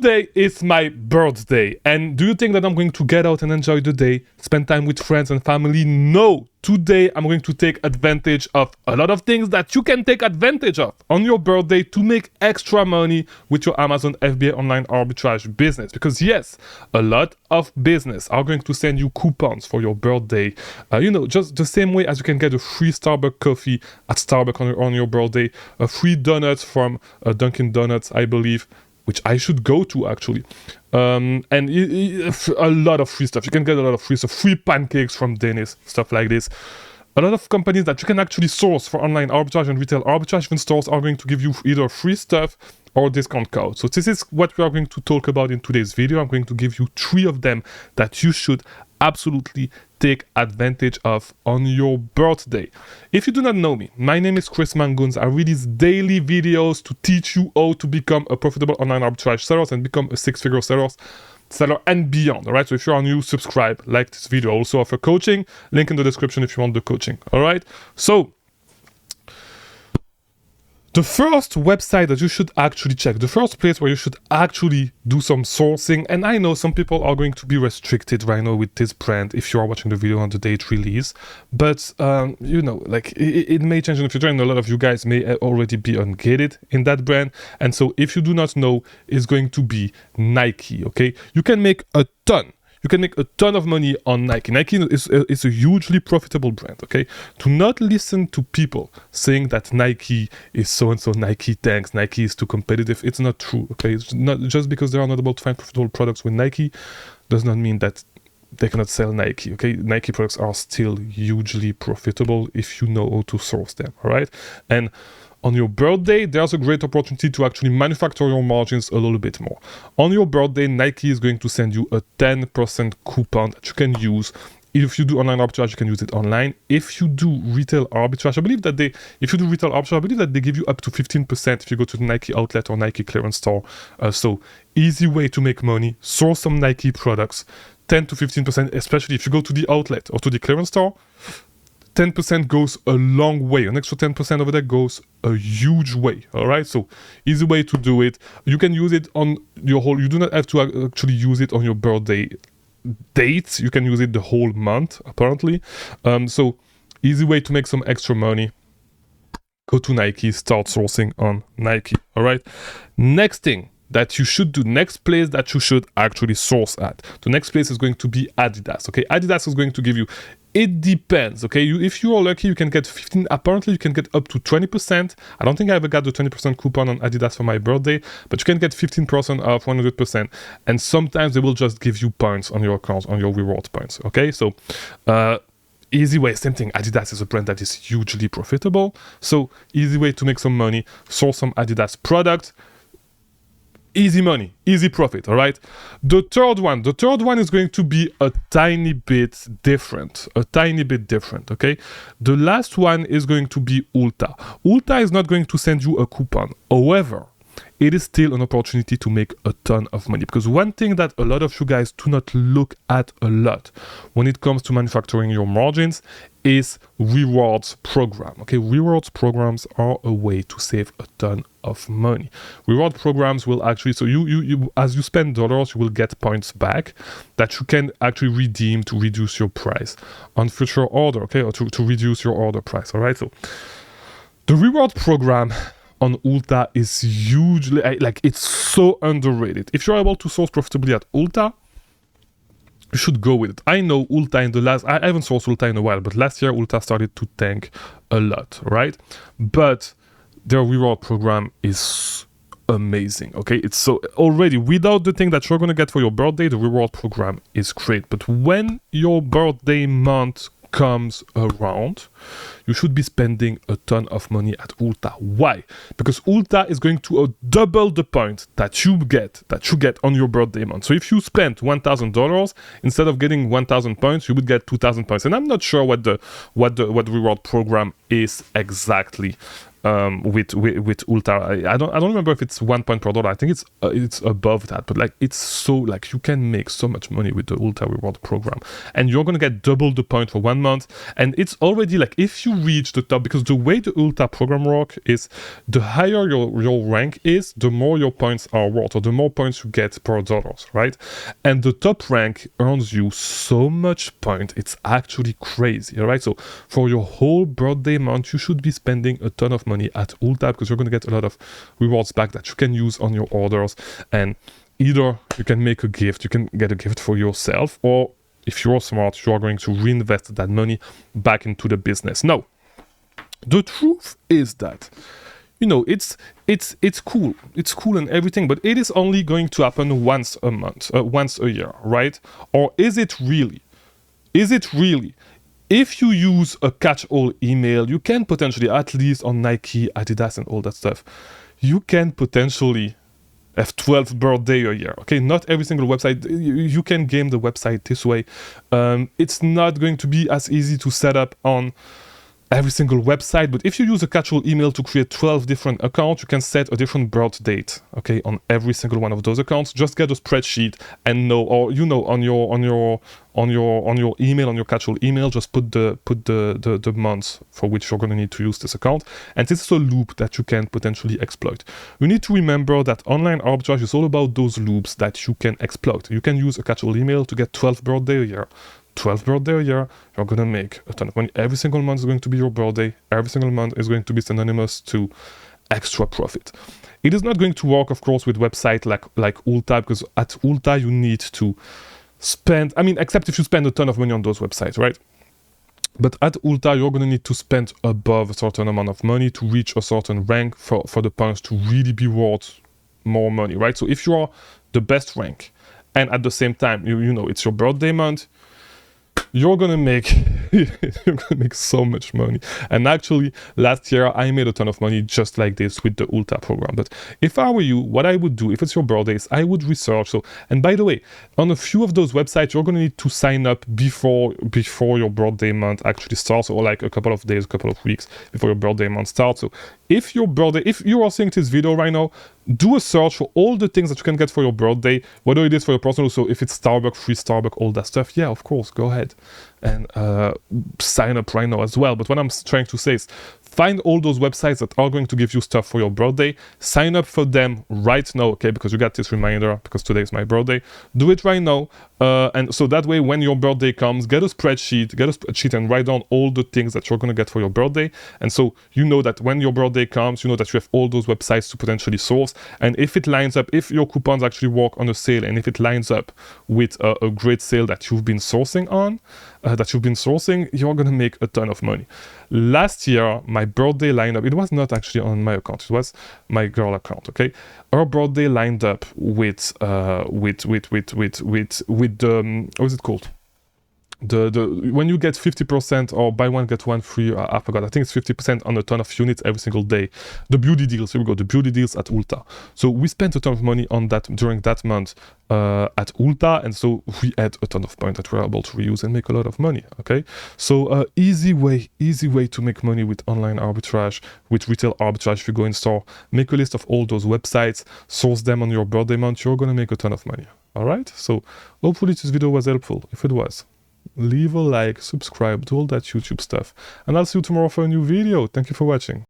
Today is my birthday, and do you think that I'm going to get out and enjoy the day, spend time with friends and family? No! Today I'm going to take advantage of a lot of things that you can take advantage of on your birthday to make extra money with your Amazon FBA online arbitrage business. Because yes, a lot of business are going to send you coupons for your birthday. Just the same way as you can get a free Starbucks coffee at Starbucks on your birthday, a free donuts from Dunkin' Donuts, I believe, which I should go to actually. And a lot of free stuff. You can get a lot of free stuff, free pancakes from Dennis, stuff like this. A lot of companies that you can actually source for online arbitrage and retail arbitrage, even stores are going to give you either free stuff or discount code. So this is what we are going to talk about in today's video. I'm going to give you 3 of them that you should absolutely take advantage of on your birthday. If you do not know me, my name is Chris Mangunza. I release daily videos to teach you how to become a profitable online arbitrage seller and become a 6-figure seller and beyond. All right, so if you're new, subscribe, like this video. I also offer coaching, link in the description if you want the coaching. All right, so the first website that you should actually check, the first place where you should actually do some sourcing, and I know some people are going to be restricted right now with this brand if you are watching the video on the date release, but it may change in the future, and a lot of you guys may already be ungated in that brand. And so if you do not know, it's going to be Nike. Okay, you can make a ton. You can make a ton of money on Nike. Nike is a hugely profitable brand, okay? Do not listen to people saying that Nike is so-and-so, Nike tanks, Nike is too competitive. It's not true, okay? It's not just because they are not able to find profitable products with Nike does not mean that they cannot sell Nike, okay? Nike products are still hugely profitable if you know how to source them, all right? And on your birthday, there's a great opportunity to actually manufacture your margins a little bit more. On your birthday, Nike is going to send you a 10% coupon that you can use. If you do online arbitrage, you can use it online. If you do retail arbitrage, I believe that they give you up to 15% if you go to the Nike outlet or Nike clearance store. So easy way to make money, source some Nike products, 10 to 15%, especially if you go to the outlet or to the clearance store. 10% goes a long way. An extra 10% over there goes a huge way. All right, so easy way to do it. You can use it on your whole. You do not have to actually use it on your birthday dates. You can use it the whole month apparently. So easy way to make some extra money. Go to Nike, start sourcing on Nike. All right. Next thing that you should do, next place that you should actually source at. The next place is going to be Adidas. Okay, Adidas is going to give you. It depends, okay? If you are lucky, you can get 15. Apparently, you can get up to 20%. I don't think I ever got the 20% coupon on Adidas for my birthday, but you can get 15% off 100%. And sometimes they will just give you points on your accounts, on your reward points, okay? So, easy way, same thing. Adidas is a brand that is hugely profitable. So, easy way to make some money, source some Adidas product. Easy money, easy profit, all right? The third one is going to be a tiny bit different, okay? The last one is going to be Ulta. Ulta is not going to send you a coupon. However, it is still an opportunity to make a ton of money, because one thing that a lot of you guys do not look at a lot when it comes to manufacturing your margins is rewards program. Okay, rewards programs are a way to save a ton of money. Reward programs will actually, so you as you spend dollars, you will get points back that you can actually redeem to reduce your price on future order, okay, or to reduce your order price. All right, so the reward program on Ulta is hugely, it's so underrated. If you're able to source profitably at Ulta, you should go with it. I know Ulta in the last, I haven't sourced Ulta in a while, but last year Ulta started to tank a lot, right? But their reward program is amazing, okay? It's so, already, without the thing that you're going to get for your birthday, the reward program is great. But when your birthday month comes around, you should be spending a ton of money at Ulta. Why? Because Ulta is going to double the point that you get on your birthday month. So if you spend $1,000, instead of getting 1,000 points, you would get 2,000 points. And I'm not sure what the reward program is exactly. With Ulta, I don't remember if it's 1 point per dollar. I think it's above that, but it's so you can make so much money with the Ulta reward program, and you're gonna get double the point for 1 month, and it's already if you reach the top, because the way the Ulta program works is the higher your rank is, the more your points are worth, or the more points you get per dollars, right? And the top rank earns you so much point, it's actually crazy, all right? So for your whole birthday month, you should be spending a ton of money at Ulta, because you're going to get a lot of rewards back that you can use on your orders. And either you can make a gift, you can get a gift for yourself, or if you're smart, you are going to reinvest that money back into the business. Now, the truth is that, you know, it's cool, and everything, but it is only going to happen once a month, once a year, right? Or is it really? Is it really? If you use a catch-all email, you can potentially, at least on Nike, Adidas, and all that stuff, you can potentially have 12 birthday a year. Okay, not every single website, you can game the website this way. It's not going to be as easy to set up on every single website, but if you use a catch-all email to create 12 different accounts, you can set a different birth date, okay, on every single one of those accounts. Just get a spreadsheet and know, or you know, on your email, on your catch-all email, just put the months for which you're going to need to use this account. And this is a loop that you can potentially exploit. You need to remember that online arbitrage is all about those loops that you can exploit. You can use a catch-all email to get 12 birthday a year. 12 birthday a year, you're gonna make a ton of money. Every single month is going to be your birthday. Every single month is going to be synonymous to extra profit. It is not going to work, of course, with websites like Ulta, because at Ulta you need to spend, I mean, except if you spend a ton of money on those websites, right? But at Ulta, you're gonna need to spend above a certain amount of money to reach a certain rank for the points to really be worth more money, right? So if you are the best rank, and at the same time, you know, it's your birthday month, you're gonna make so much money. And actually, last year I made a ton of money just like this with the Ulta program. But if I were you, what I would do, if it's your birthdays, I would research. So, and by the way, on a few of those websites, you're gonna need to sign up before your birthday month actually starts, or like a couple of days, a couple of weeks before your birthday month starts. So if you are seeing this video right now, do a search for all the things that you can get for your birthday, whether it is for your personal, so if it's Starbucks, free Starbucks, all that stuff, yeah, of course, go ahead and sign up right now as well. But what I'm trying to say is, find all those websites that are going to give you stuff for your birthday, sign up for them right now, okay, because you got this reminder, because today is my birthday. Do it right now, and so that way when your birthday comes, get a spreadsheet and write down all the things that you're going to get for your birthday. And so you know that when your birthday comes, you know that you have all those websites to potentially source. And if it lines up, if your coupons actually work on a sale, and if it lines up with a great sale that you've been sourcing on, you're gonna make a ton of money. Last year, my birthday lineup, it was not actually on my account, it was my girl account, okay? Her birthday lined up with the how is it called? The when you get 50% or buy one get one free, I forgot, I think it's 50% on a ton of units every single day. The beauty deals, here we go, the beauty deals at Ulta. So we spent a ton of money on that during that month at Ulta, and so we had a ton of points that we're able to reuse and make a lot of money, okay? So easy way to make money with online arbitrage, with retail arbitrage. If you go in store, make a list of all those websites, source them on your birthday month, you're gonna make a ton of money, all right? So hopefully this video was helpful. If it was, leave a like, subscribe, do all that YouTube stuff, and I'll see you tomorrow for a new video. Thank you for watching.